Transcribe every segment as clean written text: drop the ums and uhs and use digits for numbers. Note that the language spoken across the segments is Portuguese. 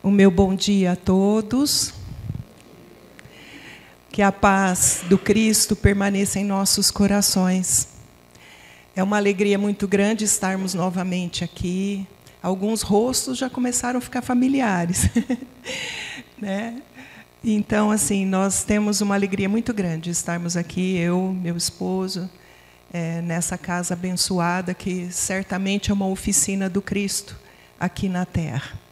O meu bom dia a todos. Que a paz do Cristo permaneça em nossos corações. É uma alegria muito grande estarmos novamente aqui. Alguns rostos já começaram a ficar familiares. Né? Então, assim, nós temos uma alegria muito grande estarmos aqui, eu, meu esposo, nessa casa abençoada, que certamente é uma oficina do Cristo aqui na Terra.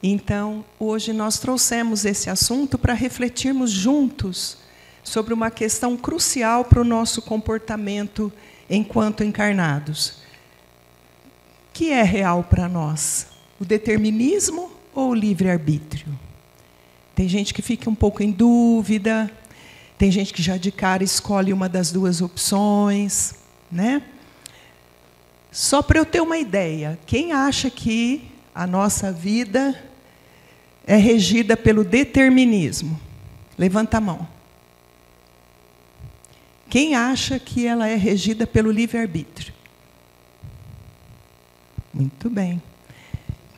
Então, hoje nós trouxemos esse assunto para refletirmos juntos sobre uma questão crucial para o nosso comportamento enquanto encarnados. O que é real para nós? O determinismo ou o livre-arbítrio? Tem gente que fica um pouco em dúvida, tem gente que já de cara escolhe uma das duas opções, né? Só para eu ter uma ideia, quem acha que a nossa vida é regida pelo determinismo? Levanta a mão. Quem acha que ela é regida pelo livre-arbítrio? Muito bem.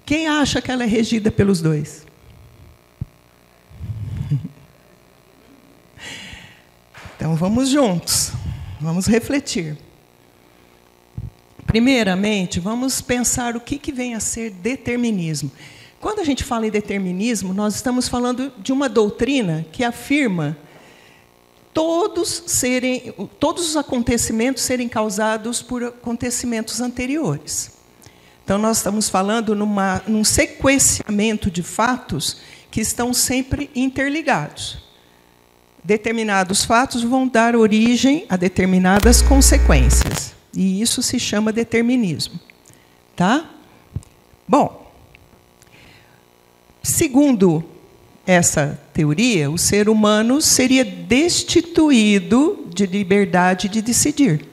Quem acha que ela é regida pelos dois? Então, vamos juntos. Vamos refletir. Primeiramente, vamos pensar o que vem a ser determinismo. Quando a gente fala em determinismo, nós estamos falando de uma doutrina que afirma todos os acontecimentos serem causados por acontecimentos anteriores. Então, nós estamos falando num sequenciamento de fatos que estão sempre interligados. Determinados fatos vão dar origem a determinadas consequências. E isso se chama determinismo. Tá? Bom, segundo essa teoria, o ser humano seria destituído de liberdade de decidir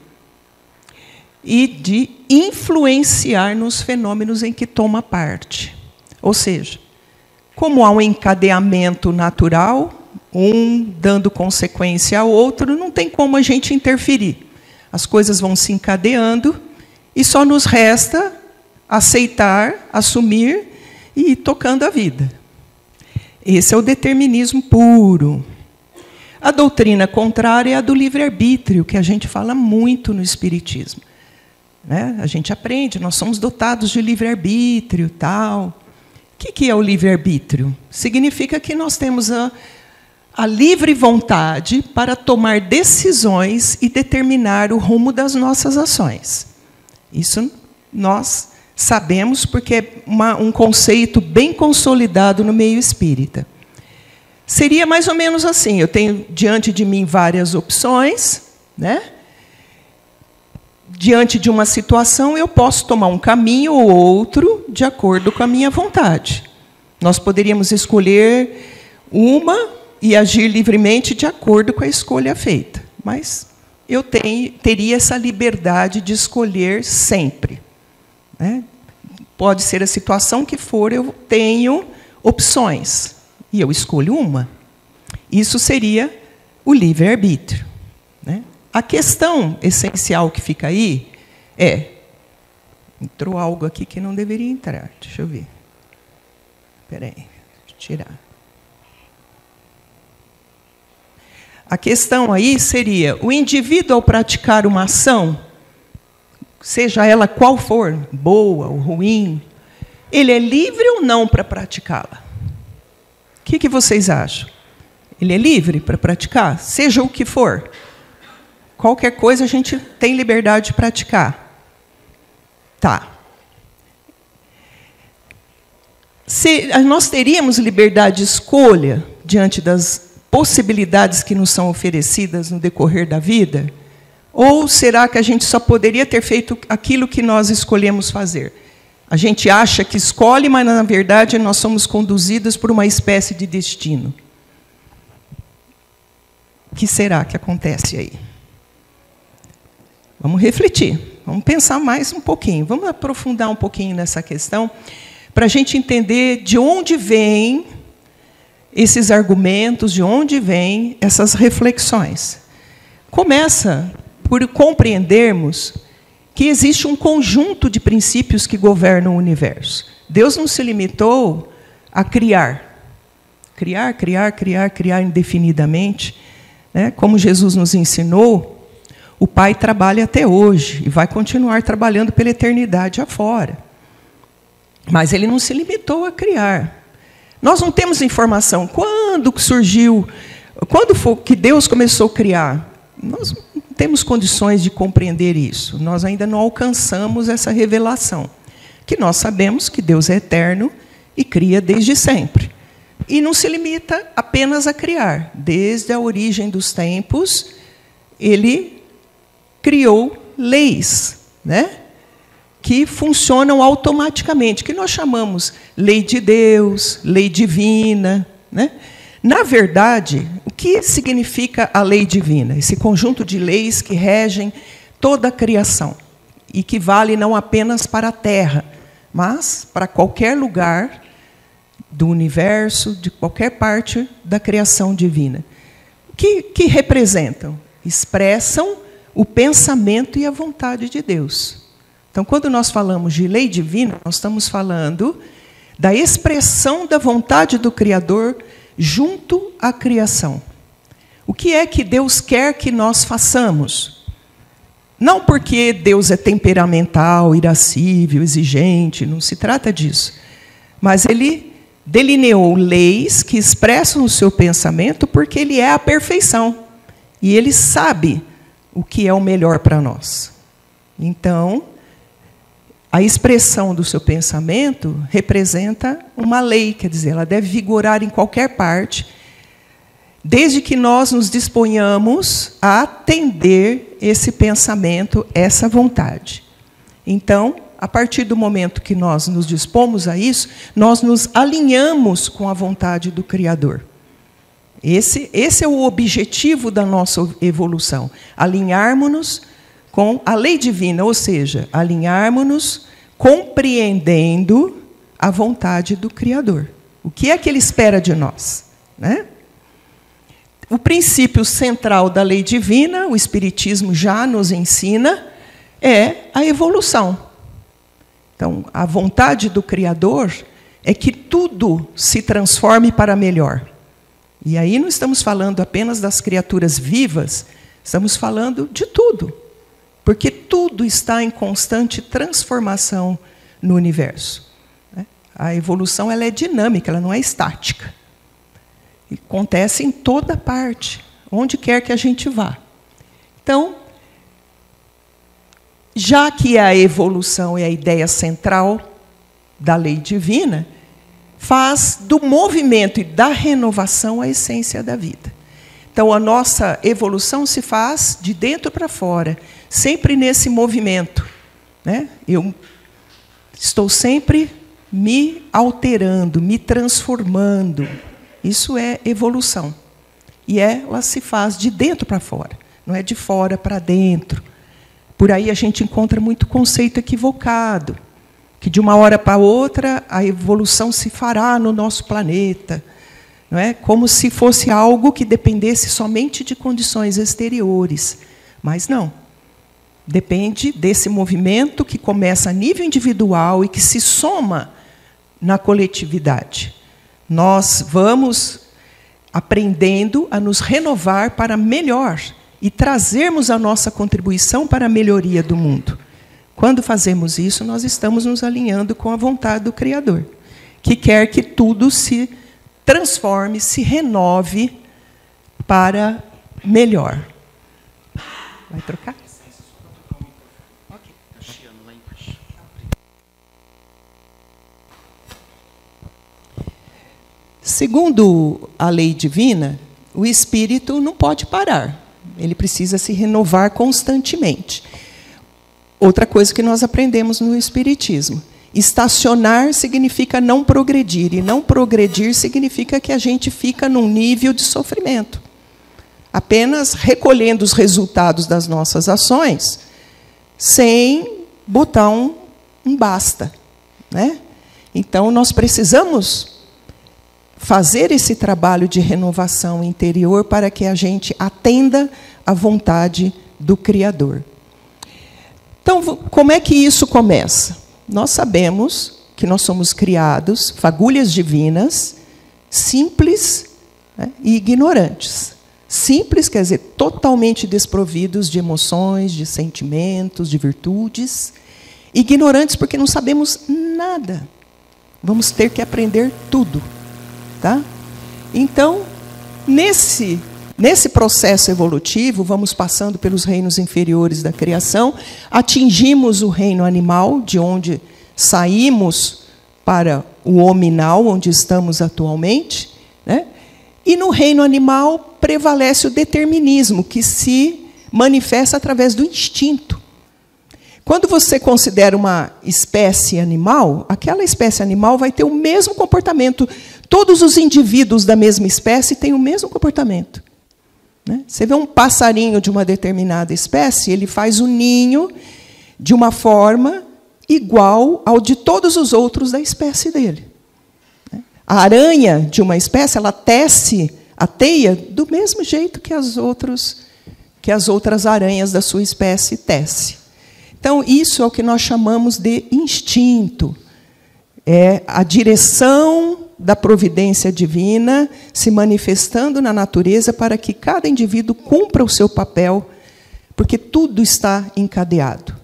e de influenciar nos fenômenos em que toma parte. Ou seja, como há um encadeamento natural, um dando consequência ao outro, não tem como a gente interferir. As coisas vão se encadeando e só nos resta aceitar, assumir e ir tocando a vida. Esse é o determinismo puro. A doutrina contrária é a do livre-arbítrio, que a gente fala muito no Espiritismo. Né? A gente aprende, nós somos dotados de livre-arbítrio, tal. O que é o livre-arbítrio? Significa que nós temos a livre vontade para tomar decisões e determinar o rumo das nossas ações. Isso nós sabemos porque é um conceito bem consolidado no meio espírita. Seria mais ou menos assim, eu tenho diante de mim várias opções, né? Diante de uma situação, eu posso tomar um caminho ou outro de acordo com a minha vontade. Nós poderíamos escolher uma e agir livremente de acordo com a escolha feita. Mas eu teria essa liberdade de escolher sempre. Né? Pode ser a situação que for, eu tenho opções. E eu escolho uma. Isso seria o livre-arbítrio. Né? A questão essencial que fica aí é... Entrou algo aqui que não deveria entrar. Deixa eu ver. Espera aí. Deixa eu tirar. A questão aí seria, o indivíduo, ao praticar uma ação, seja ela qual for, boa ou ruim, ele é livre ou não para praticá-la? O que vocês acham? Ele é livre para praticar? Seja o que for. Qualquer coisa a gente tem liberdade de praticar. Tá. Nós teríamos liberdade de escolha diante das possibilidades que nos são oferecidas no decorrer da vida? Ou será que a gente só poderia ter feito aquilo que nós escolhemos fazer? A gente acha que escolhe, mas, na verdade, nós somos conduzidos por uma espécie de destino. O que será que acontece aí? Vamos refletir, vamos pensar mais um pouquinho, vamos aprofundar um pouquinho nessa questão, para a gente entender de onde vêm esses argumentos, de onde vêm essas reflexões. Começa por compreendermos que existe um conjunto de princípios que governam o universo. Deus não se limitou a criar. Criar indefinidamente. Né? Como Jesus nos ensinou, o Pai trabalha até hoje e vai continuar trabalhando pela eternidade afora. Mas Ele não se limitou a criar. Nós não temos informação. Quando surgiu, quando foi que Deus começou a criar? Nós não temos condições de compreender isso. Nós ainda não alcançamos essa revelação. Que nós sabemos que Deus é eterno e cria desde sempre. E não se limita apenas a criar. Desde a origem dos tempos, Ele criou leis, né? Que funcionam automaticamente, que nós chamamos lei de Deus, lei divina. Né? Na verdade, o que significa a lei divina? Esse conjunto de leis que regem toda a criação e que vale não apenas para a Terra, mas para qualquer lugar do universo, de qualquer parte da criação divina. O que representam? Expressam o pensamento e a vontade de Deus. Então, quando nós falamos de lei divina, nós estamos falando da expressão da vontade do Criador junto à criação. O que é que Deus quer que nós façamos? Não porque Deus é temperamental, irascível, exigente, não se trata disso. Mas Ele delineou leis que expressam o seu pensamento porque Ele é a perfeição. E Ele sabe o que é o melhor para nós. Então, a expressão do seu pensamento representa uma lei, quer dizer, ela deve vigorar em qualquer parte, desde que nós nos disponhamos a atender esse pensamento, essa vontade. Então, a partir do momento que nós nos dispomos a isso, nós nos alinhamos com a vontade do Criador. Esse é o objetivo da nossa evolução, alinharmos-nos com a lei divina, ou seja, alinharmos-nos compreendendo a vontade do Criador. O que é que Ele espera de nós? Né? O princípio central da lei divina, o Espiritismo já nos ensina, é a evolução. Então, a vontade do Criador é que tudo se transforme para melhor. E aí não estamos falando apenas das criaturas vivas, estamos falando de tudo. Porque tudo está em constante transformação no universo. A evolução ela é dinâmica, ela não é estática. E acontece em toda parte, onde quer que a gente vá. Então, já que a evolução é a ideia central da lei divina, faz do movimento e da renovação a essência da vida. Então, a nossa evolução se faz de dentro para fora, sempre nesse movimento. Né? Eu estou sempre me alterando, me transformando. Isso é evolução. E ela se faz de dentro para fora, não é de fora para dentro. Por aí a gente encontra muito conceito equivocado, que de uma hora para outra a evolução se fará no nosso planeta. Não é? Como se fosse algo que dependesse somente de condições exteriores. Mas não. Depende desse movimento que começa a nível individual e que se soma na coletividade. Nós vamos aprendendo a nos renovar para melhor e trazermos a nossa contribuição para a melhoria do mundo. Quando fazemos isso, nós estamos nos alinhando com a vontade do Criador, que quer que tudo se transforme, se renove para melhor. Vai trocar? Segundo a lei divina, o espírito não pode parar. Ele precisa se renovar constantemente. Outra coisa que nós aprendemos no Espiritismo. Estacionar significa não progredir, e não progredir significa que a gente fica num nível de sofrimento. Apenas recolhendo os resultados das nossas ações, sem botar um basta. Né? Então, nós precisamos fazer esse trabalho de renovação interior para que a gente atenda à vontade do Criador. Então, como é que isso começa? Nós sabemos que nós somos criados, fagulhas divinas, simples, né, e ignorantes. Simples quer dizer totalmente desprovidos de emoções, de sentimentos, de virtudes. Ignorantes porque não sabemos nada. Vamos ter que aprender tudo. Tá? Então, nesse processo evolutivo, vamos passando pelos reinos inferiores da criação, atingimos o reino animal, de onde saímos para o hominal, onde estamos atualmente, né? E no reino animal prevalece o determinismo, que se manifesta através do instinto. Quando você considera uma espécie animal, aquela espécie animal vai ter o mesmo comportamento. Todos os indivíduos da mesma espécie têm o mesmo comportamento. Né? Você vê um passarinho de uma determinada espécie, ele faz o ninho de uma forma igual ao de todos os outros da espécie dele. A aranha de uma espécie, ela tece a teia do mesmo jeito que as outras aranhas da sua espécie tecem. Então, isso é o que nós chamamos de instinto. É a direção da providência divina se manifestando na natureza para que cada indivíduo cumpra o seu papel, porque tudo está encadeado.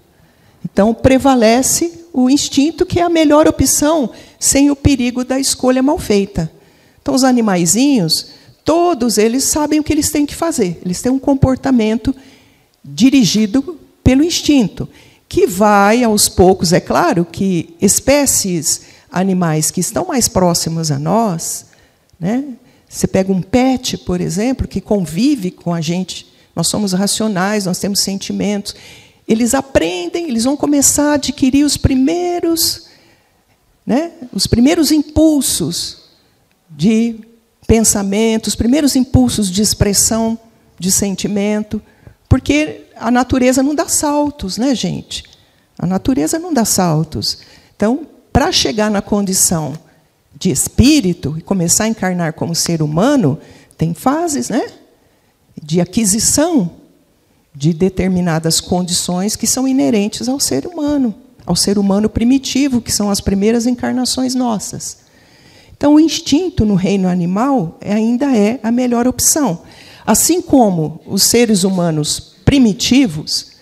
Então, prevalece o instinto, que é a melhor opção, sem o perigo da escolha mal feita. Então, os animaizinhos, todos eles sabem o que eles têm que fazer. Eles têm um comportamento dirigido pelo instinto, que vai, aos poucos, é claro que espécies animais que estão mais próximas a nós, né? Você pega um pet, por exemplo, que convive com a gente, nós somos racionais, nós temos sentimentos, eles aprendem, eles vão começar a adquirir os primeiros, né, os primeiros impulsos de pensamento, os primeiros impulsos de expressão de sentimento, porque a natureza não dá saltos, né, gente? A natureza não dá saltos. Então, para chegar na condição de espírito e começar a encarnar como ser humano, tem fases, né, de aquisição de determinadas condições que são inerentes ao ser humano primitivo, que são as primeiras encarnações nossas. Então, o instinto no reino animal ainda é a melhor opção. Assim como os seres humanos primitivos,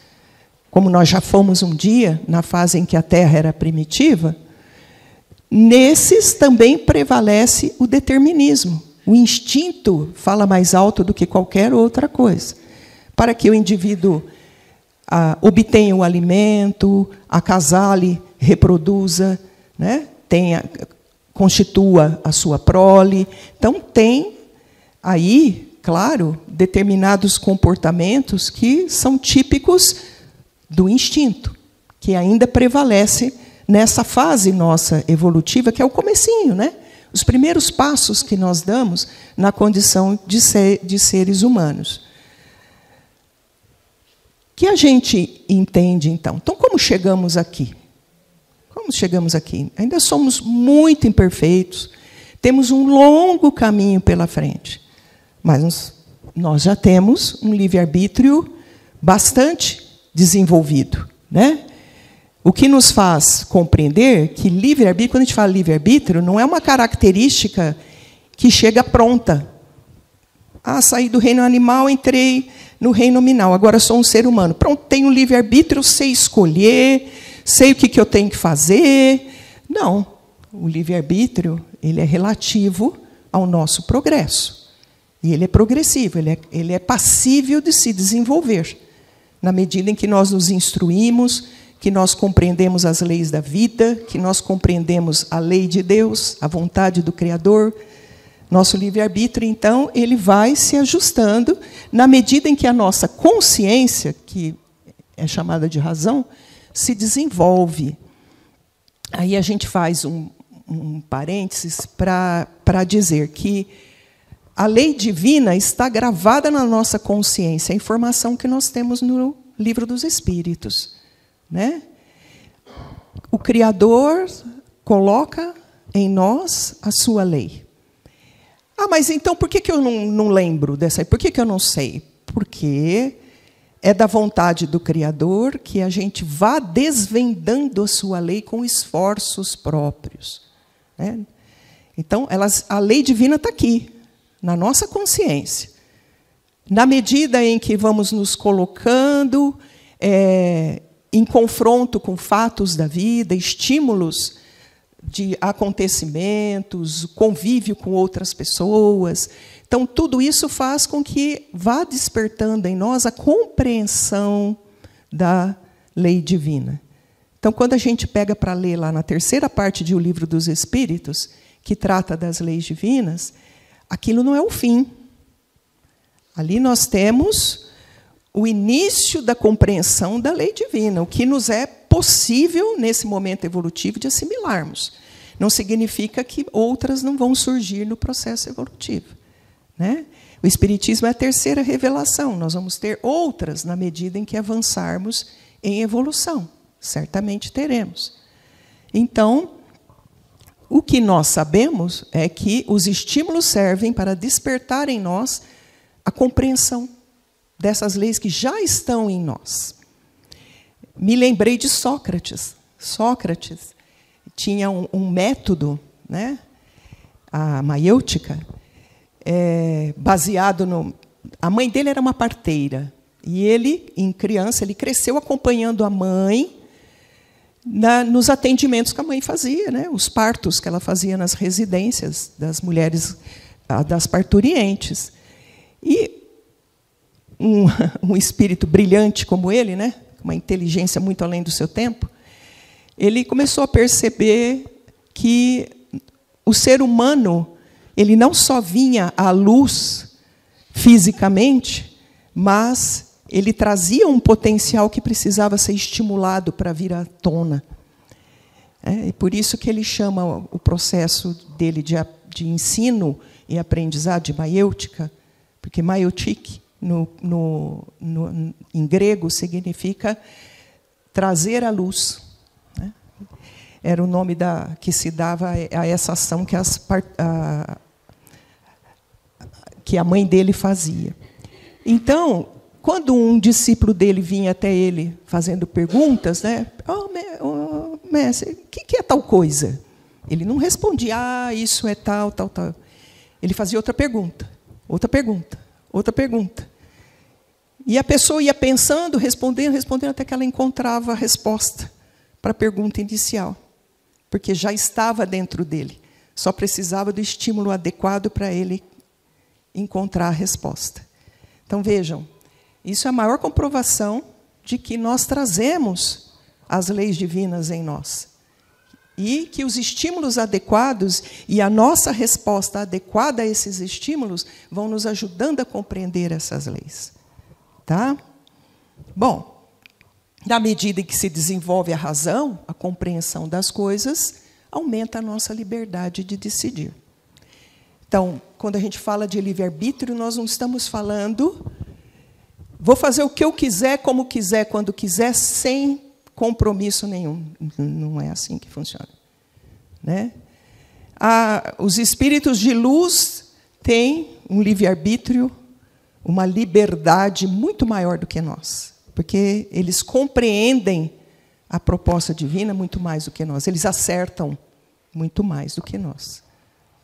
como nós já fomos um dia, na fase em que a Terra era primitiva, nesses também prevalece o determinismo. O instinto fala mais alto do que qualquer outra coisa, para que o indivíduo obtenha o alimento, acasale, reproduza, né? Constitua a sua prole. Então, tem aí, claro, determinados comportamentos que são típicos do instinto, que ainda prevalece nessa fase nossa evolutiva, que é o comecinho, né? Os primeiros passos que nós damos na condição de seres humanos. O que a gente entende, então? Então, como chegamos aqui? Como chegamos aqui? Ainda somos muito imperfeitos, temos um longo caminho pela frente, mas nós já temos um livre-arbítrio bastante desenvolvido, né? O que nos faz compreender que livre-arbítrio, quando a gente fala livre-arbítrio, não é uma característica que chega pronta. Saí do reino animal, entrei no reino nominal, agora sou um ser humano. Pronto, tenho livre-arbítrio, sei escolher, sei o que eu tenho que fazer. Não, o livre-arbítrio ele é relativo ao nosso progresso. E ele é progressivo, ele é passível de se desenvolver, na medida em que nós nos instruímos, que nós compreendemos as leis da vida, que nós compreendemos a lei de Deus, a vontade do Criador. Nosso livre-arbítrio, então, ele vai se ajustando na medida em que a nossa consciência, que é chamada de razão, se desenvolve. Aí a gente faz um parênteses para dizer que a lei divina está gravada na nossa consciência, a informação que nós temos no Livro dos Espíritos, né? O Criador coloca em nós a sua lei. Mas então por que eu não lembro dessa? Por que eu não sei? Porque é da vontade do Criador que a gente vá desvendando a sua lei com esforços próprios, né? Então, a lei divina está aqui, na nossa consciência. Na medida em que vamos nos colocando em confronto com fatos da vida, estímulos de acontecimentos, convívio com outras pessoas. Então, tudo isso faz com que vá despertando em nós a compreensão da lei divina. Então, quando a gente pega para ler lá na terceira parte do Livro dos Espíritos, que trata das leis divinas, aquilo não é o fim. Ali nós temos o início da compreensão da lei divina, o que nos é possível, nesse momento evolutivo, de assimilarmos. Não significa que outras não vão surgir no processo evolutivo, né? O Espiritismo é a terceira revelação. Nós vamos ter outras na medida em que avançarmos em evolução. Certamente teremos. Então, o que nós sabemos é que os estímulos servem para despertar em nós a compreensão dessas leis que já estão em nós. Me lembrei de Sócrates. Sócrates tinha um método, né, a maiêutica, baseado no... A mãe dele era uma parteira. E ele, em criança, ele cresceu acompanhando a mãe nos atendimentos que a mãe fazia, né, os partos que ela fazia nas residências das mulheres, das parturientes. E um espírito brilhante como ele, né, uma inteligência muito além do seu tempo, ele começou a perceber que o ser humano, ele não só vinha à luz fisicamente, mas ele trazia um potencial que precisava ser estimulado para vir à tona. E por isso que ele chama o processo dele de ensino e aprendizado de maiêutica, porque maieutique, em grego, significa trazer à luz. Era o nome que se dava a essa ação que a mãe dele fazia. Então, quando um discípulo dele vinha até ele fazendo perguntas, né? Mestre, o que é tal coisa? Ele não respondia, isso é tal, tal, tal. Ele fazia outra pergunta, outra pergunta, outra pergunta. E a pessoa ia pensando, respondendo, até que ela encontrava a resposta para a pergunta inicial, porque já estava dentro dele. Só precisava do estímulo adequado para ele encontrar a resposta. Então, vejam, isso é a maior comprovação de que nós trazemos as leis divinas em nós. E que os estímulos adequados e a nossa resposta adequada a esses estímulos vão nos ajudando a compreender essas leis. Tá? Bom, na medida em que se desenvolve a razão, a compreensão das coisas, aumenta a nossa liberdade de decidir. Então, quando a gente fala de livre-arbítrio, nós não estamos falando... Vou fazer o que eu quiser, como quiser, quando quiser, sem compromisso nenhum. Não é assim que funciona, né? Os espíritos de luz têm um livre-arbítrio, uma liberdade muito maior do que nós, porque eles compreendem a proposta divina muito mais do que nós. Eles acertam muito mais do que nós.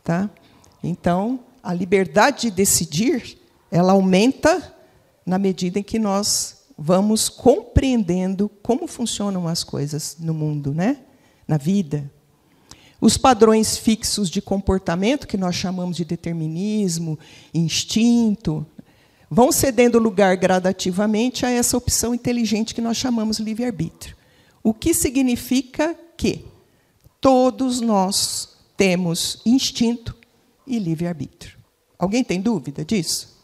Tá? Então, a liberdade de decidir, ela aumenta na medida em que nós vamos compreendendo como funcionam as coisas no mundo, né? Na vida. Os padrões fixos de comportamento, que nós chamamos de determinismo, instinto, vão cedendo lugar gradativamente a essa opção inteligente que nós chamamos livre-arbítrio. O que significa que todos nós temos instinto e livre-arbítrio. Alguém tem dúvida disso?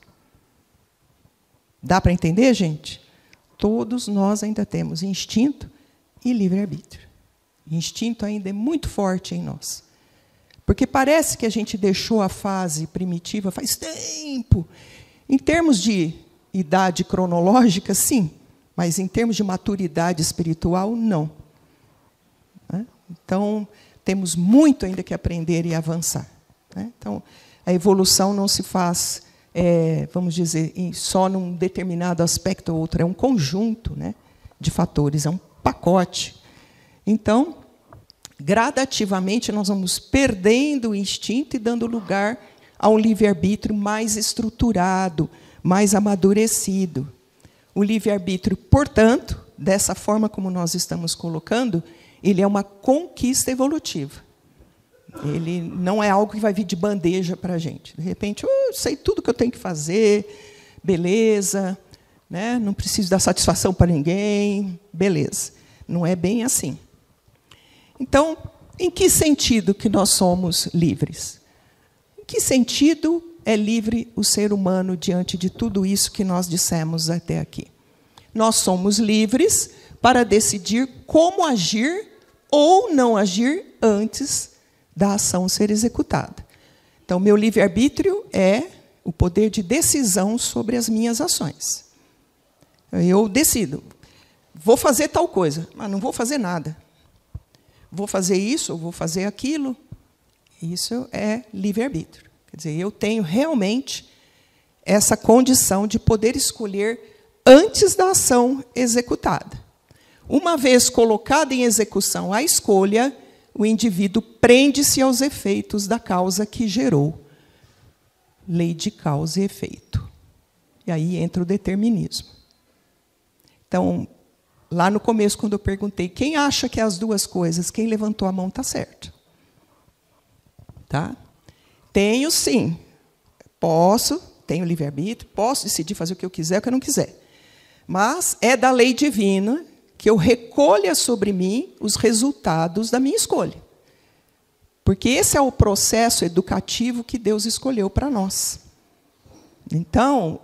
Dá para entender, gente? Todos nós ainda temos instinto e livre-arbítrio. Instinto ainda é muito forte em nós. Porque parece que a gente deixou a fase primitiva faz tempo. Em termos de idade cronológica, sim. Mas em termos de maturidade espiritual, não. Então, temos muito ainda que aprender e avançar. Então, a evolução não se faz vamos dizer, só num determinado aspecto ou outro, é um conjunto, né, de fatores, é um pacote. Então, gradativamente, nós vamos perdendo o instinto e dando lugar a um livre-arbítrio mais estruturado, mais amadurecido. O livre-arbítrio, portanto, dessa forma como nós estamos colocando, ele é uma conquista evolutiva. Ele não é algo que vai vir de bandeja para a gente. De repente, eu sei tudo que eu tenho que fazer, beleza, né? Não preciso dar satisfação para ninguém, beleza. Não é bem assim. Então, em que sentido que nós somos livres? Em que sentido é livre o ser humano diante de tudo isso que nós dissemos até aqui? Nós somos livres para decidir como agir ou não agir antes da ação ser executada. Então, meu livre-arbítrio é o poder de decisão sobre as minhas ações. Eu decido, vou fazer tal coisa, mas não vou fazer nada. Vou fazer isso ou vou fazer aquilo. Isso é livre-arbítrio. Quer dizer, eu tenho realmente essa condição de poder escolher antes da ação executada. Uma vez colocada em execução a escolha, o indivíduo prende-se aos efeitos da causa que gerou. Lei de causa e efeito. E aí entra o determinismo. Então, lá no começo, quando eu perguntei quem acha que é as duas coisas, quem levantou a mão está certo. Tá? Tenho, sim. Tenho livre-arbítrio, posso decidir fazer o que eu quiser, o que eu não quiser. Mas é da lei divina que eu recolha sobre mim os resultados da minha escolha. Porque esse é o processo educativo que Deus escolheu para nós. Então,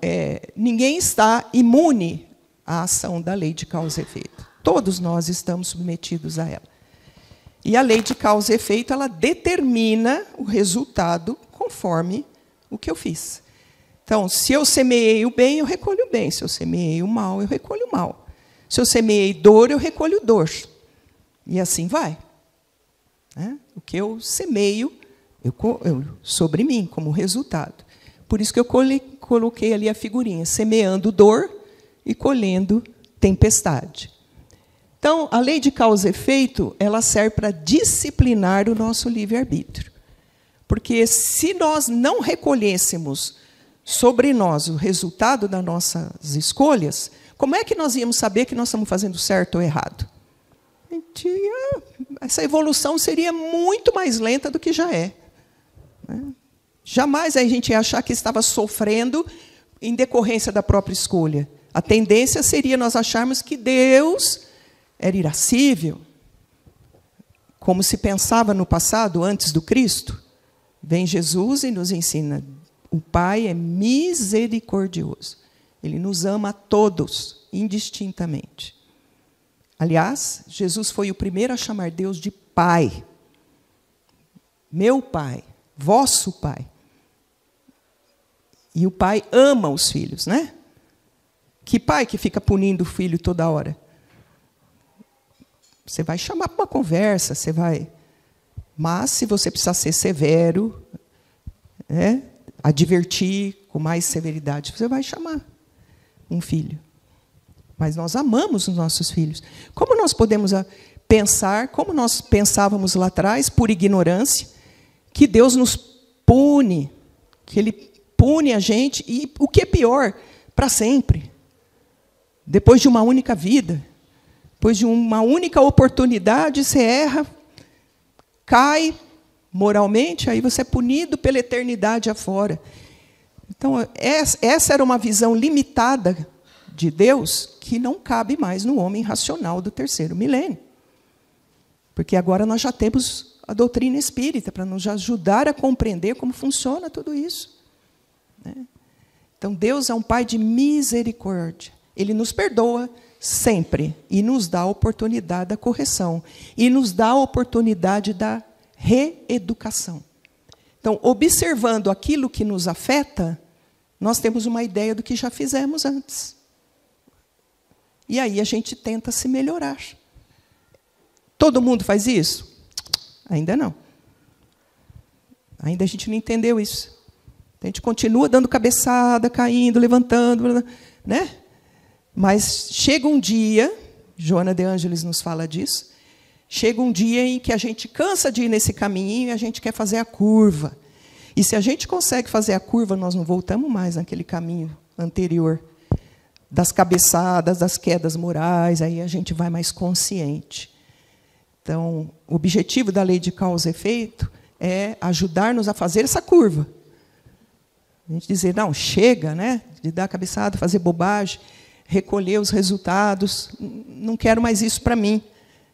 ninguém está imune à ação da lei de causa e efeito. Todos nós estamos submetidos a ela. E a lei de causa e efeito, ela determina o resultado conforme o que eu fiz. Então, se eu semeei o bem, eu recolho o bem. Se eu semeei o mal, eu recolho o mal. Se eu semeei dor, eu recolho dor. E assim vai. O que eu semeio, sobre mim, como resultado. Por isso que eu coloquei ali a figurinha, semeando dor e colhendo tempestade. Então, a lei de causa e efeito, ela serve para disciplinar o nosso livre-arbítrio. Porque se nós não recolhêssemos sobre nós o resultado das nossas escolhas, como é que nós íamos saber que nós estamos fazendo certo ou errado? Essa evolução seria muito mais lenta do que já é. Jamais a gente ia achar que estava sofrendo em decorrência da própria escolha. A tendência seria nós acharmos que Deus era irascível, como se pensava no passado, antes do Cristo. Vem Jesus e nos ensina, o Pai é misericordioso. Ele nos ama a todos, indistintamente. Aliás, Jesus foi o primeiro a chamar Deus de Pai. Meu Pai, vosso Pai. E o Pai ama os filhos, né? Que pai que fica punindo o filho toda hora? Você vai chamar para uma conversa, você vai... Mas, se você precisar ser severo, advertir com mais severidade, você vai chamar um filho. Mas nós amamos os nossos filhos. Como nós podemos pensar, como nós pensávamos lá atrás, por ignorância, que Deus nos pune, que Ele pune a gente, e o que é pior, para sempre. Depois de uma única vida, depois de uma única oportunidade, você erra, cai moralmente, aí você é punido pela eternidade afora. Então, essa era uma visão limitada de Deus que não cabe mais no homem racional do terceiro milênio. Porque agora nós já temos a doutrina espírita para nos ajudar a compreender como funciona tudo isso. Então, Deus é um Pai de misericórdia. Ele nos perdoa sempre e nos dá a oportunidade da correção e nos dá a oportunidade da reeducação. Então, observando aquilo que nos afeta, nós temos uma ideia do que já fizemos antes. E aí a gente tenta se melhorar. Todo mundo faz isso? Ainda não. Ainda a gente não entendeu isso. A gente continua dando cabeçada, caindo, levantando, né? Mas chega um dia, Joana de Ângeles nos fala disso, chega um dia em que a gente cansa de ir nesse caminho e a gente quer fazer a curva. E se a gente consegue fazer a curva, nós não voltamos mais naquele caminho anterior das cabeçadas, das quedas morais, aí a gente vai mais consciente. Então, o objetivo da lei de causa e efeito é ajudar-nos a fazer essa curva. A gente dizer, não, chega, né, de dar cabeçada, fazer bobagem, recolher os resultados, não quero mais isso para mim.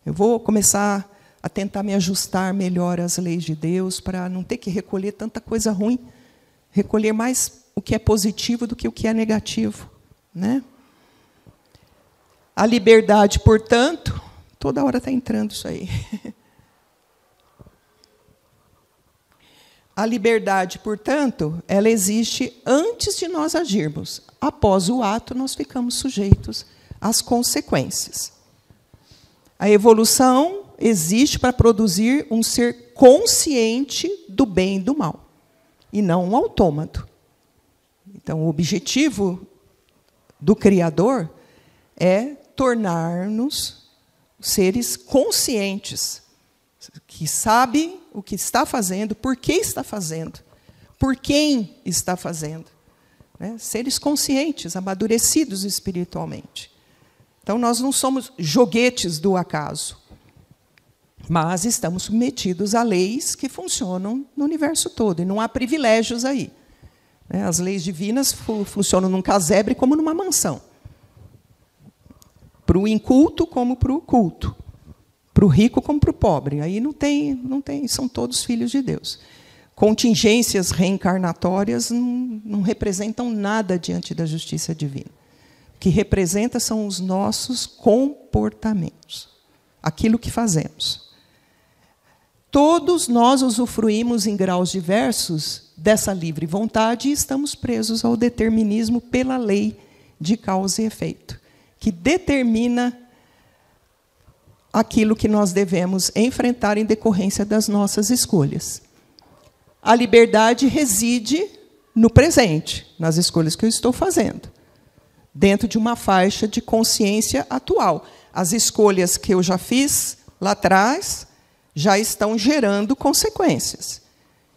Eu vou começar a tentar me ajustar melhor às leis de Deus, para não ter que recolher tanta coisa ruim, recolher mais o que é positivo do que o que é negativo, né? A liberdade, portanto, toda hora está entrando isso aí. A liberdade, portanto, ela existe antes de nós agirmos. Após o ato, nós ficamos sujeitos às consequências. A evolução existe para produzir um ser consciente do bem e do mal, e não um autômato. Então, o objetivo do Criador é tornar-nos seres conscientes, que sabem o que está fazendo, por que está fazendo, por quem está fazendo. Né? Seres conscientes, amadurecidos espiritualmente. Então, nós não somos joguetes do acaso, mas estamos submetidos a leis que funcionam no universo todo, e não há privilégios aí. As leis divinas funcionam num casebre como numa mansão. Para o inculto como para o culto. Para o rico como para o pobre. Aí não tem, são todos filhos de Deus. Contingências reencarnatórias não representam nada diante da justiça divina. O que representa são os nossos comportamentos. Aquilo que fazemos. Todos nós usufruímos em graus diversos dessa livre vontade e estamos presos ao determinismo pela lei de causa e efeito, que determina aquilo que nós devemos enfrentar em decorrência das nossas escolhas. A liberdade reside no presente, nas escolhas que eu estou fazendo, dentro de uma faixa de consciência atual. As escolhas que eu já fiz lá atrás já estão gerando consequências.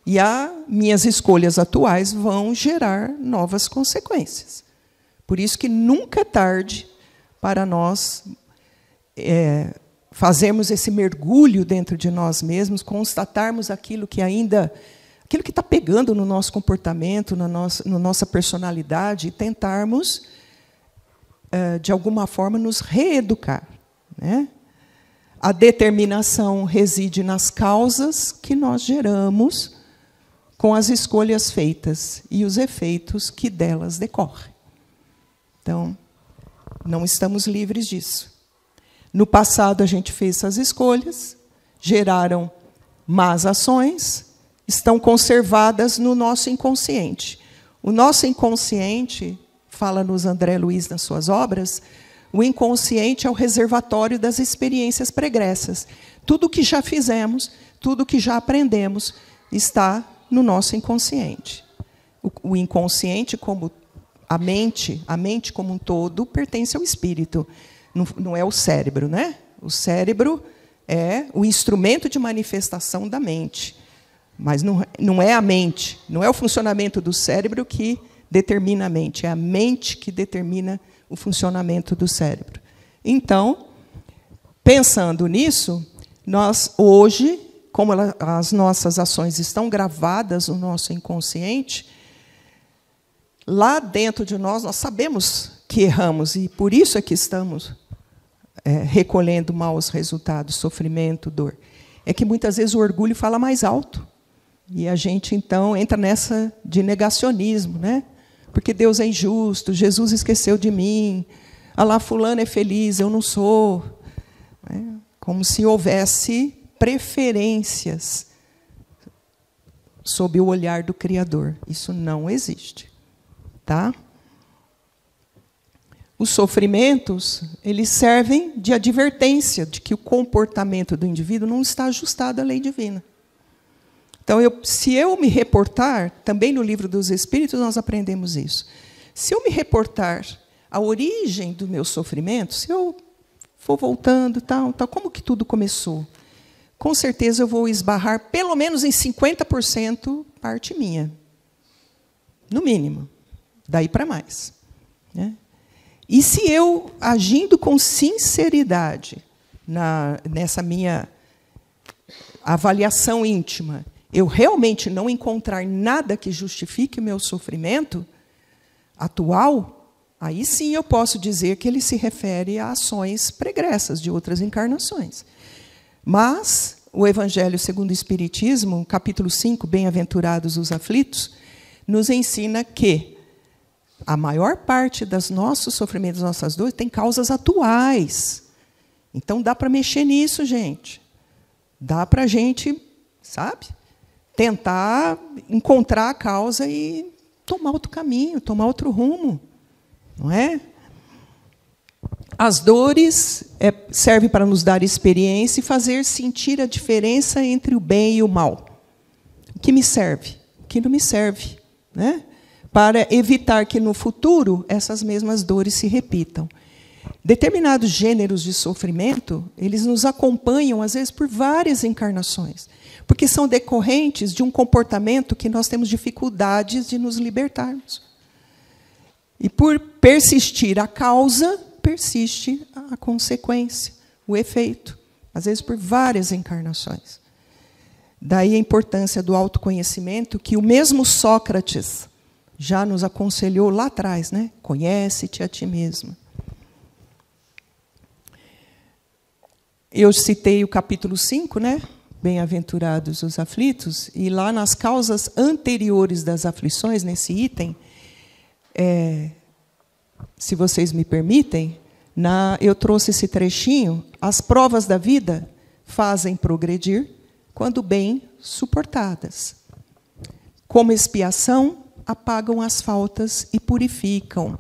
E as minhas escolhas atuais vão gerar novas consequências. Por isso que nunca é tarde para nós fazermos esse mergulho dentro de nós mesmos, constatarmos aquilo que está pegando no nosso comportamento, na nossa personalidade, e tentarmos, de alguma forma, nos reeducar. Né? A determinação reside nas causas que nós geramos com as escolhas feitas e os efeitos que delas decorrem. Então, não estamos livres disso. No passado, a gente fez essas escolhas, geraram más ações, estão conservadas no nosso inconsciente. O nosso inconsciente, fala-nos André Luiz nas suas obras, o inconsciente é o reservatório das experiências pregressas. Tudo o que já fizemos, tudo o que já aprendemos, está no nosso inconsciente. O inconsciente, como a mente como um todo, pertence ao espírito. Não é o cérebro, né? O cérebro é o instrumento de manifestação da mente. Mas não é a mente, não é o funcionamento do cérebro que determina a mente, é a mente que determina o funcionamento do cérebro. Então, pensando nisso, nós hoje, como as nossas ações estão gravadas no nosso inconsciente, lá dentro de nós sabemos que erramos, e por isso é que estamos recolhendo maus resultados, sofrimento, dor. É que muitas vezes o orgulho fala mais alto. E a gente, então, entra nessa de negacionismo, né? Porque Deus é injusto, Jesus esqueceu de mim, lá fulano é feliz, eu não sou. Né? Como se houvesse preferências sob o olhar do Criador. Isso não existe. Tá? Os sofrimentos, eles servem de advertência de que o comportamento do indivíduo não está ajustado à lei divina. Então, se eu me reportar, também no Livro dos Espíritos nós aprendemos isso. Se eu me reportar à origem do meu sofrimento, se eu for voltando, tal, como que tudo começou? Com certeza eu vou esbarrar pelo menos em 50% parte minha. No mínimo. Daí para mais. Né? E se eu, agindo com sinceridade nessa minha avaliação íntima, eu realmente não encontrar nada que justifique o meu sofrimento atual, aí sim eu posso dizer que ele se refere a ações pregressas de outras encarnações. Mas o Evangelho segundo o Espiritismo, capítulo 5, Bem-aventurados os aflitos, nos ensina que a maior parte dos nossos sofrimentos, das nossas dores, tem causas atuais. Então, dá para mexer nisso, gente. Dá para a gente, sabe, tentar encontrar a causa e tomar outro caminho, tomar outro rumo. Não é? As dores servem para nos dar experiência e fazer sentir a diferença entre o bem e o mal. O que me serve? O que não me serve? Né? Para evitar que, no futuro, essas mesmas dores se repitam. Determinados gêneros de sofrimento, eles nos acompanham, às vezes, por várias encarnações, porque são decorrentes de um comportamento que nós temos dificuldades de nos libertarmos. E, por persistir a causa, persiste a consequência, o efeito, às vezes por várias encarnações. Daí a importância do autoconhecimento, que o mesmo Sócrates já nos aconselhou lá atrás, né? Conhece-te a ti mesmo. Eu citei o capítulo 5, né? Bem-aventurados os aflitos, e lá nas causas anteriores das aflições, nesse item, se vocês me permitem, eu trouxe esse trechinho. As provas da vida fazem progredir quando bem suportadas. Como expiação, apagam as faltas e purificam.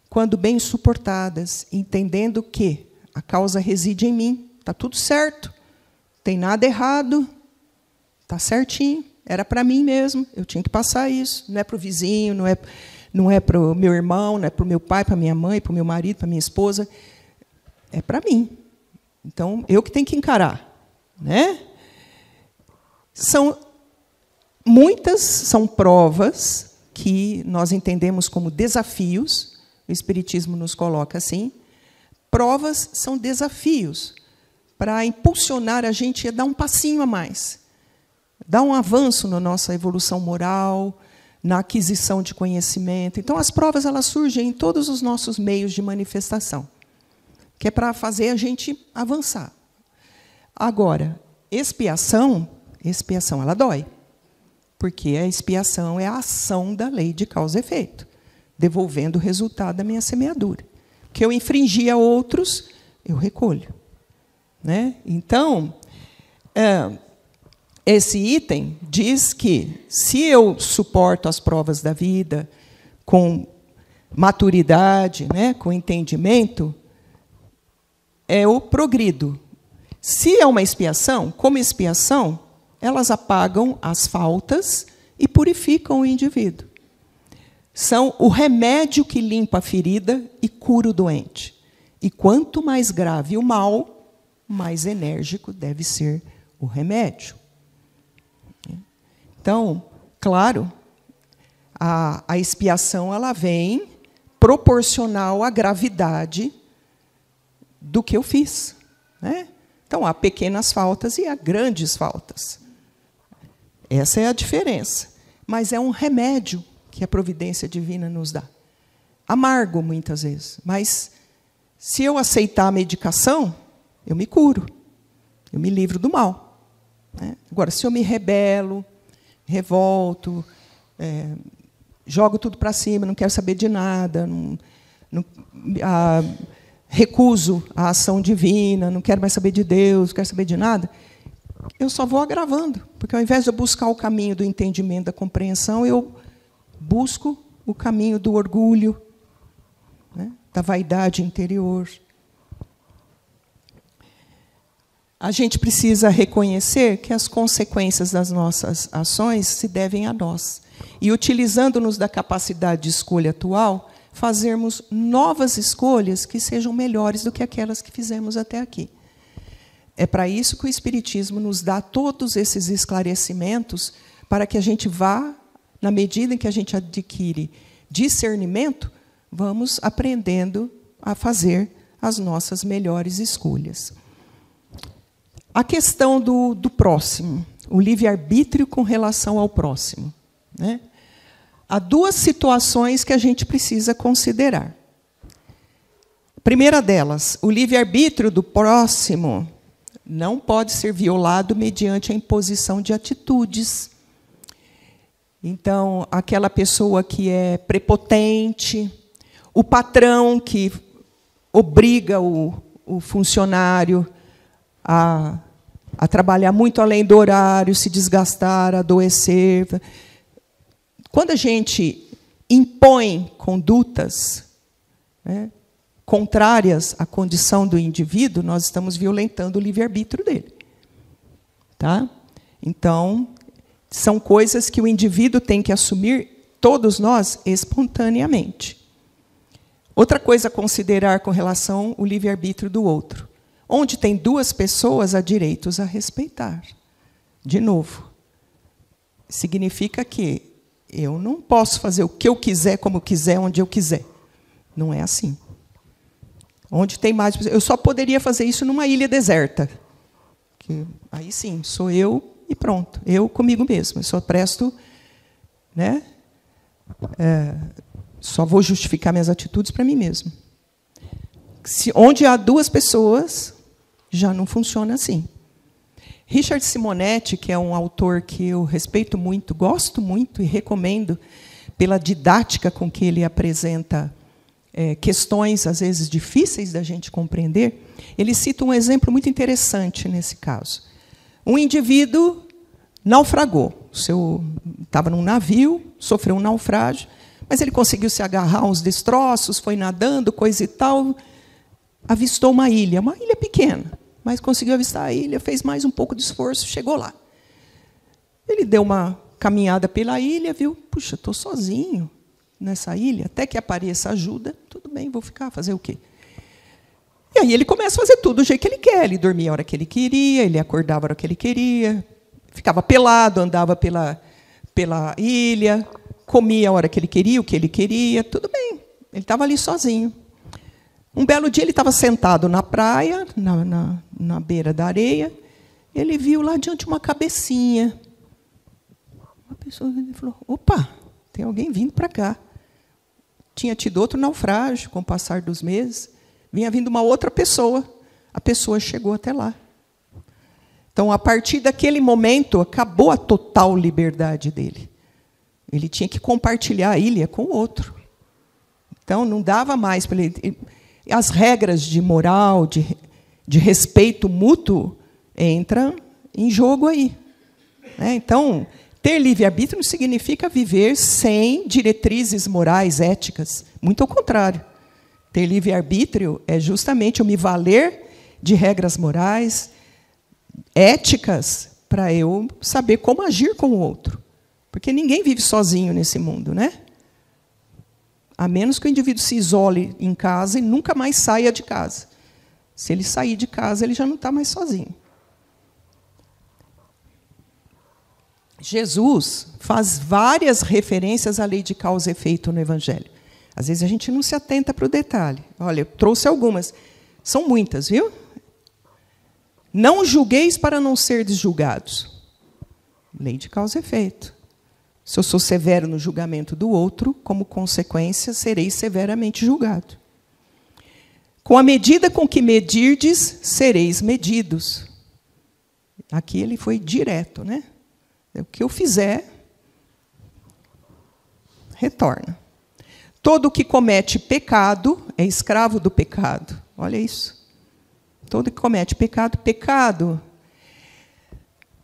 Quando bem suportadas, entendendo que a causa reside em mim, está tudo certo, não tem nada errado, está certinho, era para mim mesmo, eu tinha que passar isso, não é para o vizinho, não é para o meu irmão, não é para o meu pai, para a minha mãe, para o meu marido, para a minha esposa, é para mim. Então, eu que tenho que encarar. Né? Muitas são provas que nós entendemos como desafios, o Espiritismo nos coloca assim. Provas são desafios para impulsionar a gente a dar um passinho a mais, dar um avanço na nossa evolução moral, na aquisição de conhecimento. Então, as provas elas surgem em todos os nossos meios de manifestação, que é para fazer a gente avançar. Agora, expiação ela dói, porque a expiação é a ação da lei de causa e efeito, devolvendo o resultado da minha semeadura. Que eu infringi a outros, eu recolho. Né? Então, esse item diz que, se eu suporto as provas da vida com maturidade, né, com entendimento, eu progrido. Se é uma expiação, como expiação, elas apagam as faltas e purificam o indivíduo. São o remédio que limpa a ferida e cura o doente. E quanto mais grave o mal, mais enérgico deve ser o remédio. Então, claro, a expiação ela vem proporcional à gravidade do que eu fiz. Né? Então, há pequenas faltas e há grandes faltas. Essa é a diferença. Mas é um remédio que a providência divina nos dá. Amargo, muitas vezes. Mas, se eu aceitar a medicação, eu me curo. Eu me livro do mal. Né? Agora, se eu me rebelo, revolto, jogo tudo para cima, não quero saber de nada, recuso a ação divina, não quero mais saber de Deus, não quero saber de nada, eu só vou agravando. Porque, ao invés de eu buscar o caminho do entendimento, da compreensão, eu busco o caminho do orgulho, né, da vaidade interior. a gente precisa reconhecer que as consequências das nossas ações se devem a nós. E, utilizando-nos da capacidade de escolha atual, fazermos novas escolhas que sejam melhores do que aquelas que fizemos até aqui. É para isso que o Espiritismo nos dá todos esses esclarecimentos, para que a gente vá, na medida em que a gente adquire discernimento, vamos aprendendo a fazer as nossas melhores escolhas. A questão do próximo, o livre-arbítrio com relação ao próximo, né? Há duas situações que a gente precisa considerar. A primeira delas, o livre-arbítrio do próximo não pode ser violado mediante a imposição de atitudes. Então, aquela pessoa que é prepotente, o patrão que obriga o funcionário a trabalhar muito além do horário, se desgastar, adoecer. Quando a gente impõe condutas, né, contrárias à condição do indivíduo, nós estamos violentando o livre-arbítrio dele. Tá? Então, são coisas que o indivíduo tem que assumir, todos nós, espontaneamente. Outra coisa a considerar com relação ao livre-arbítrio do outro. Onde tem duas pessoas, há direitos a respeitar. De novo, significa que eu não posso fazer o que eu quiser, como eu quiser, onde eu quiser. Não é assim. Onde tem mais pessoas, eu só poderia fazer isso numa ilha deserta. Que, aí sim, sou eu e pronto. Eu comigo mesmo. Eu só presto, né? Só vou justificar minhas atitudes para mim mesmo. Onde há duas pessoas, já não funciona assim. Richard Simonetti, que é um autor que eu respeito muito, gosto muito e recomendo pela didática com que ele apresenta questões, às vezes, difíceis da gente compreender, ele cita um exemplo muito interessante nesse caso. Um indivíduo naufragou. Estava num navio, sofreu um naufrágio, mas ele conseguiu se agarrar a uns destroços, foi nadando, coisa e tal, avistou uma ilha pequena, mas conseguiu avistar a ilha, fez mais um pouco de esforço, chegou lá. Ele deu uma caminhada pela ilha, viu, puxa, estou sozinho nessa ilha, até que apareça ajuda, tudo bem, vou ficar, fazer o quê? E aí ele começa a fazer tudo do jeito que ele quer, ele dormia a hora que ele queria, ele acordava a hora que ele queria, ficava pelado, andava pela ilha, comia a hora que ele queria, o que ele queria, tudo bem, ele estava ali sozinho. Um belo dia ele estava sentado na praia, na beira da areia, ele viu lá diante uma cabecinha. Uma pessoa falou, opa, tem alguém vindo para cá. Tinha tido outro naufrágio com o passar dos meses, vinha vindo uma outra pessoa, a pessoa chegou até lá. Então, a partir daquele momento, acabou a total liberdade dele. Ele tinha que compartilhar a ilha com o outro. Então, não dava mais para ele... As regras de moral, de respeito mútuo, entram em jogo aí. Então, ter livre-arbítrio não significa viver sem diretrizes morais, éticas. Muito ao contrário. Ter livre-arbítrio é justamente eu me valer de regras morais, éticas, para eu saber como agir com o outro. Porque ninguém vive sozinho nesse mundo, né? A menos que o indivíduo se isole em casa e nunca mais saia de casa. Se ele sair de casa, ele já não está mais sozinho. Jesus faz várias referências à lei de causa e efeito no Evangelho. Às vezes a gente não se atenta para o detalhe. Olha, eu trouxe algumas. São muitas, viu? Não julgueis para não serdes julgados. Lei de causa e efeito. Se eu sou severo no julgamento do outro, como consequência, serei severamente julgado. Com a medida com que medirdes, sereis medidos. Aqui ele foi direto, né? O que eu fizer, retorna. Todo o que comete pecado é escravo do pecado. Olha isso. Todo que comete pecado, pecado,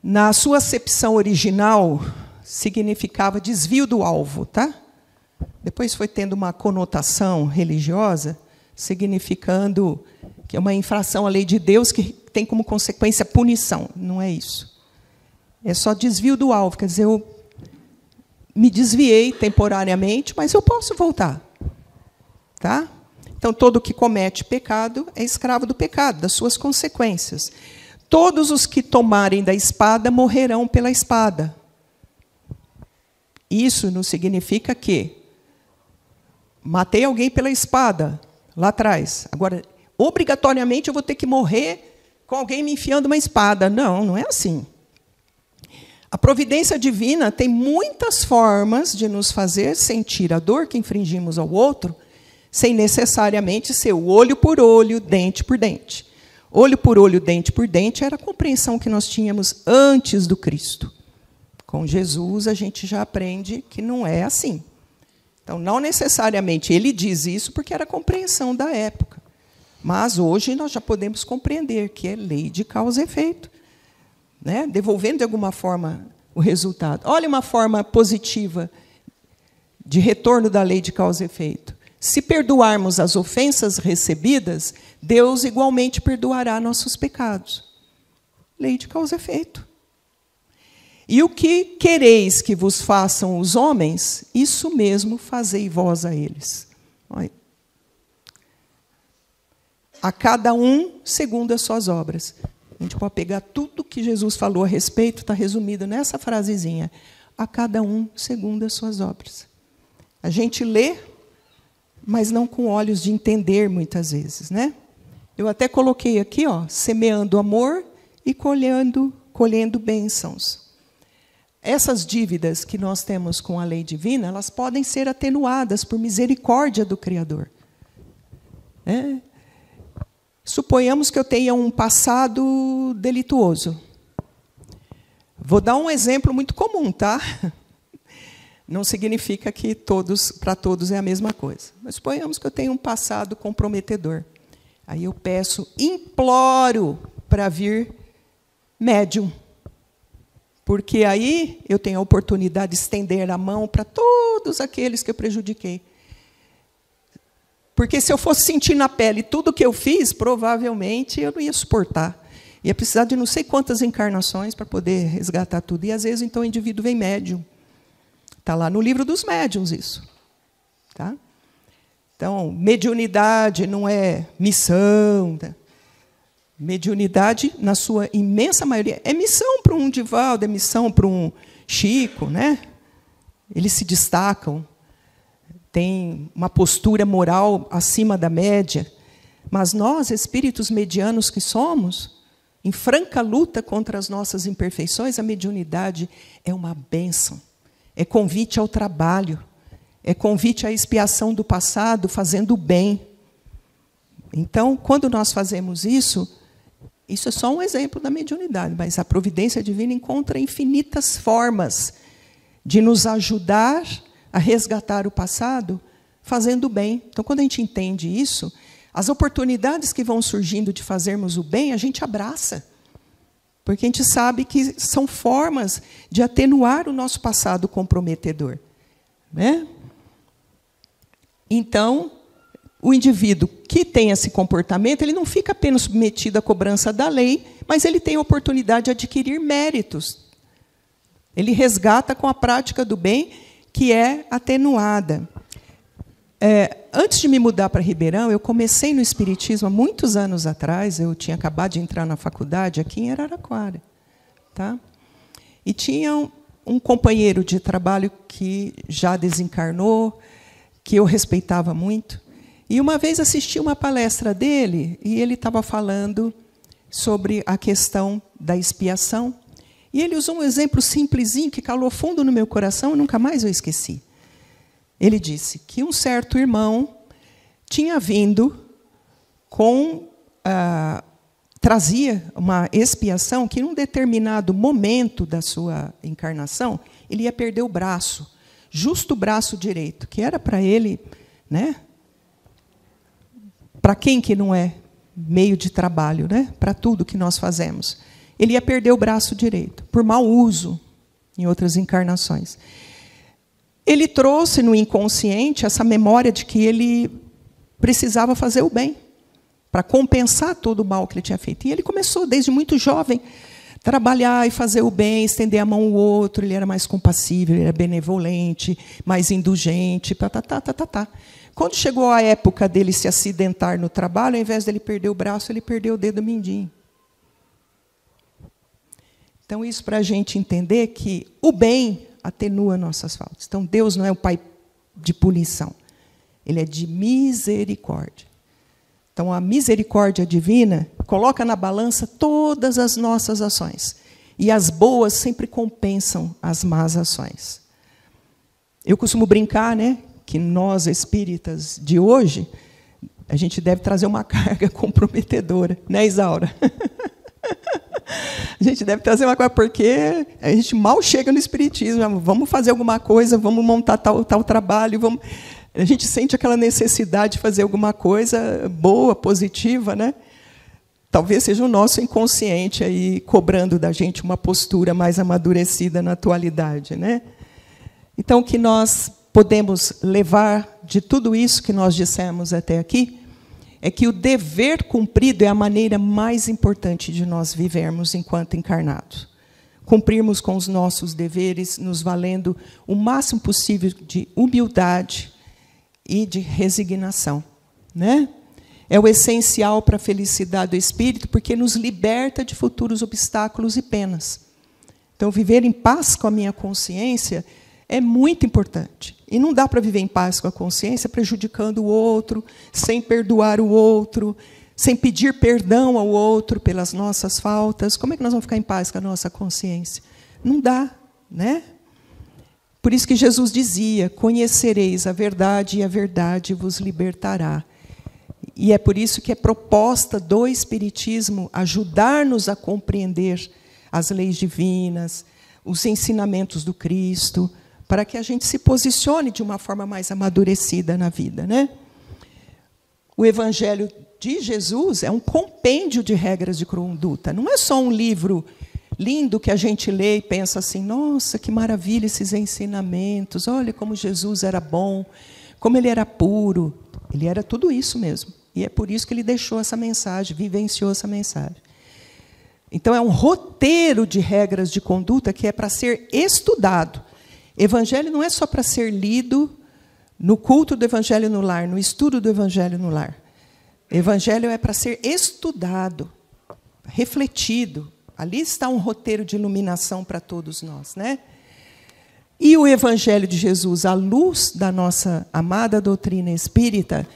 na sua acepção original, significava desvio do alvo, tá? Depois foi tendo uma conotação religiosa, significando que é uma infração à lei de Deus que tem como consequência punição. Não é isso. É só desvio do alvo. Quer dizer, eu me desviei temporariamente, mas eu posso voltar. Tá? Então, todo que comete pecado é escravo do pecado, das suas consequências. Todos os que tomarem da espada morrerão pela espada. Isso não significa que matei alguém pela espada, lá atrás. Agora, obrigatoriamente, eu vou ter que morrer com alguém me enfiando uma espada. Não, não é assim. A providência divina tem muitas formas de nos fazer sentir a dor que infringimos ao outro, sem necessariamente ser o olho por olho, dente por dente. Olho por olho, dente por dente, era a compreensão que nós tínhamos antes do Cristo. Com Jesus, a gente já aprende que não é assim. Então, não necessariamente ele diz isso porque era a compreensão da época. Mas hoje nós já podemos compreender que é lei de causa e efeito, né? Devolvendo de alguma forma o resultado. Olha uma forma positiva de retorno da lei de causa e efeito. Se perdoarmos as ofensas recebidas, Deus igualmente perdoará nossos pecados. Lei de causa e efeito. E o que quereis que vos façam os homens, isso mesmo fazei vós a eles. Olha. A cada um segundo as suas obras. A gente pode pegar tudo que Jesus falou a respeito, está resumido nessa frasezinha. A cada um segundo as suas obras. A gente lê, mas não com olhos de entender muitas vezes, né? Eu até coloquei aqui, ó, semeando amor e colhendo bênçãos. Essas dívidas que nós temos com a lei divina, elas podem ser atenuadas por misericórdia do Criador. Suponhamos que eu tenha um passado delituoso. Vou dar um exemplo muito comum, tá? Não significa que para todos é a mesma coisa. Mas suponhamos que eu tenho um passado comprometedor. Aí eu peço, imploro para vir médium. Porque aí eu tenho a oportunidade de estender a mão para todos aqueles que eu prejudiquei. Porque se eu fosse sentir na pele tudo o que eu fiz, provavelmente eu não ia suportar. Ia precisar de não sei quantas encarnações para poder resgatar tudo. E, às vezes, então, o indivíduo vem médium. Está lá no livro dos médiuns isso. Tá? Então, mediunidade não é missão. Tá? Mediunidade, na sua imensa maioria, é missão para um Divaldo, é missão para um Chico, né? Eles se destacam, têm uma postura moral acima da média. Mas nós, espíritos medianos que somos, em franca luta contra as nossas imperfeições, a mediunidade é uma bênção. É convite ao trabalho, é convite à expiação do passado, fazendo o bem. Então, quando nós fazemos isso é só um exemplo da mediunidade, mas a providência divina encontra infinitas formas de nos ajudar a resgatar o passado, fazendo o bem. Então, quando a gente entende isso, as oportunidades que vão surgindo de fazermos o bem, a gente abraça. Porque a gente sabe que são formas de atenuar o nosso passado comprometedor. Né? Então, o indivíduo que tem esse comportamento, ele não fica apenas submetido à cobrança da lei, mas ele tem a oportunidade de adquirir méritos. Ele resgata com a prática do bem, que é atenuada. Antes de me mudar para Ribeirão, eu comecei no Espiritismo há muitos anos atrás. Eu tinha acabado de entrar na faculdade aqui em Araraquara. Tá? E tinha um companheiro de trabalho que já desencarnou, que eu respeitava muito. E uma vez assisti uma palestra dele, e ele estava falando sobre a questão da expiação. E ele usou um exemplo simplesinho que calou fundo no meu coração e nunca mais eu esqueci. Ele disse que um certo irmão tinha vindo trazia uma expiação que, em um determinado momento da sua encarnação, ele ia perder o braço, justo o braço direito, que era para ele, né? Para quem que não é meio de trabalho, né? Para tudo que nós fazemos. Ele ia perder o braço direito, por mau uso, em outras encarnações. Ele trouxe no inconsciente essa memória de que ele precisava fazer o bem, para compensar todo o mal que ele tinha feito. E ele começou, desde muito jovem, trabalhar e fazer o bem, estender a mão ao outro. Ele era mais compassivo, ele era benevolente, mais indulgente. Quando chegou a época dele se acidentar no trabalho, ao invés dele perder o braço, ele perdeu o dedo mindinho. Então, isso para a gente entender que o bem atenua nossas faltas. Então, Deus não é o pai de punição. Ele é de misericórdia. Então, a misericórdia divina coloca na balança todas as nossas ações. E as boas sempre compensam as más ações. Eu costumo brincar, né, que nós, espíritas de hoje, a gente deve trazer uma carga comprometedora. Né, Isaura? A gente deve trazer uma coisa, porque a gente mal chega no espiritismo. Vamos fazer alguma coisa, vamos montar tal trabalho, vamos... A gente sente aquela necessidade de fazer alguma coisa boa, positiva, né? Talvez seja o nosso inconsciente aí cobrando da gente uma postura mais amadurecida na atualidade, né? Então, o que nós podemos levar de tudo isso que nós dissemos até aqui é que o dever cumprido é a maneira mais importante de nós vivermos enquanto encarnados. Cumprirmos com os nossos deveres, nos valendo o máximo possível de humildade e de resignação, né? É o essencial para a felicidade do espírito, porque nos liberta de futuros obstáculos e penas. Então, viver em paz com a minha consciência é muito importante. E não dá para viver em paz com a consciência prejudicando o outro, sem perdoar o outro, sem pedir perdão ao outro pelas nossas faltas. Como é que nós vamos ficar em paz com a nossa consciência? Não dá, né? Por isso que Jesus dizia: conhecereis a verdade e a verdade vos libertará. E é por isso que é proposta do Espiritismo ajudar-nos a compreender as leis divinas, os ensinamentos do Cristo, para que a gente se posicione de uma forma mais amadurecida na vida, né? O Evangelho de Jesus é um compêndio de regras de conduta. Não é só um livro lindo que a gente lê e pensa assim: nossa, que maravilha esses ensinamentos, olha como Jesus era bom, como ele era puro. Ele era tudo isso mesmo. E é por isso que ele deixou essa mensagem, vivenciou essa mensagem. Então, é um roteiro de regras de conduta que é para ser estudado. Evangelho não é só para ser lido no culto do Evangelho no lar, no estudo do Evangelho no lar. Evangelho é para ser estudado, refletido. Ali está um roteiro de iluminação para todos nós, né? E o Evangelho de Jesus, à luz da nossa amada doutrina espírita,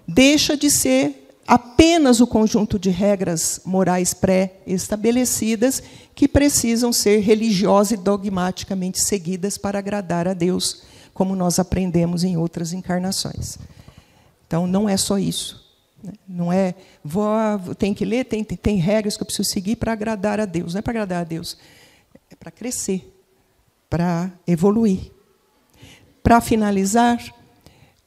deixa de ser apenas o conjunto de regras morais pré-estabelecidas que precisam ser religiosas e dogmaticamente seguidas para agradar a Deus, como nós aprendemos em outras encarnações. Então, não é só isso. Não é, tem que ler, tem regras que eu preciso seguir para agradar a Deus. Não é para agradar a Deus, é para crescer, para evoluir. Para finalizar,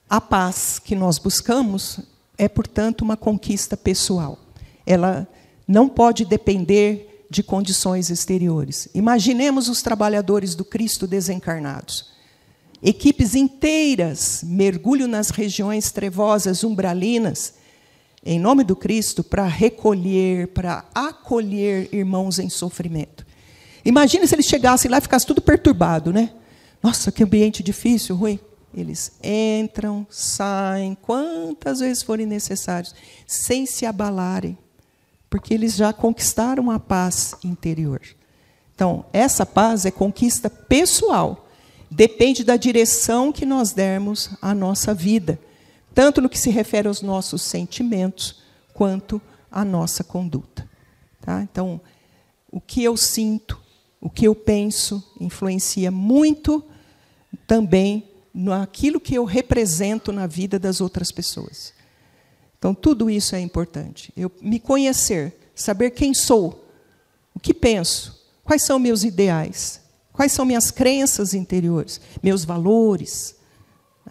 a paz que nós buscamos é, portanto, uma conquista pessoal. Ela não pode depender de condições exteriores. Imaginemos os trabalhadores do Cristo desencarnados. Equipes inteiras mergulham nas regiões trevosas, umbralinas, em nome do Cristo, para recolher, para acolher irmãos em sofrimento. Imagine se eles chegassem lá e ficasse tudo perturbado, né? Nossa, que ambiente difícil, ruim. Eles entram, saem, quantas vezes forem necessários, sem se abalarem, porque eles já conquistaram a paz interior. Então, essa paz é conquista pessoal. Depende da direção que nós dermos à nossa vida, tanto no que se refere aos nossos sentimentos, quanto à nossa conduta. Tá? Então, o que eu sinto, o que eu penso, influencia muito também naquilo que eu represento na vida das outras pessoas. Então, tudo isso é importante. Eu me conhecer, saber quem sou, o que penso, quais são meus ideais, quais são minhas crenças interiores, meus valores,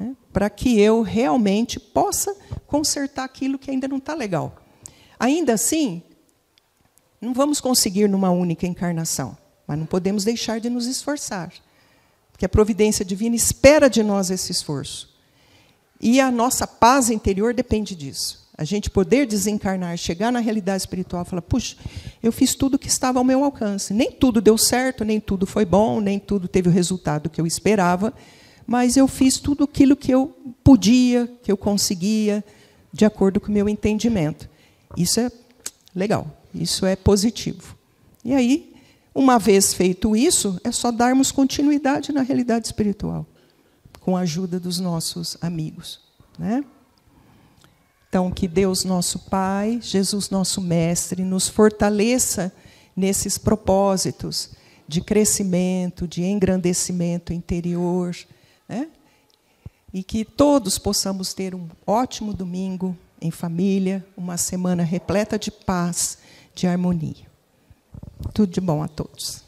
né, para que eu realmente possa consertar aquilo que ainda não está legal. Ainda assim, não vamos conseguir numa única encarnação, mas não podemos deixar de nos esforçar, porque a providência divina espera de nós esse esforço. E a nossa paz interior depende disso. A gente poder desencarnar, chegar na realidade espiritual e falar, puxa, eu fiz tudo que estava ao meu alcance. Nem tudo deu certo, nem tudo foi bom, nem tudo teve o resultado que eu esperava, mas eu fiz tudo aquilo que eu podia, que eu conseguia, de acordo com o meu entendimento. Isso é legal, isso é positivo. E aí, uma vez feito isso, é só darmos continuidade na realidade espiritual, com a ajuda dos nossos amigos, né? Então, que Deus, nosso Pai, Jesus, nosso Mestre, nos fortaleça nesses propósitos de crescimento, de engrandecimento interior, né? E que todos possamos ter um ótimo domingo em família, uma semana repleta de paz, de harmonia. Tudo de bom a todos.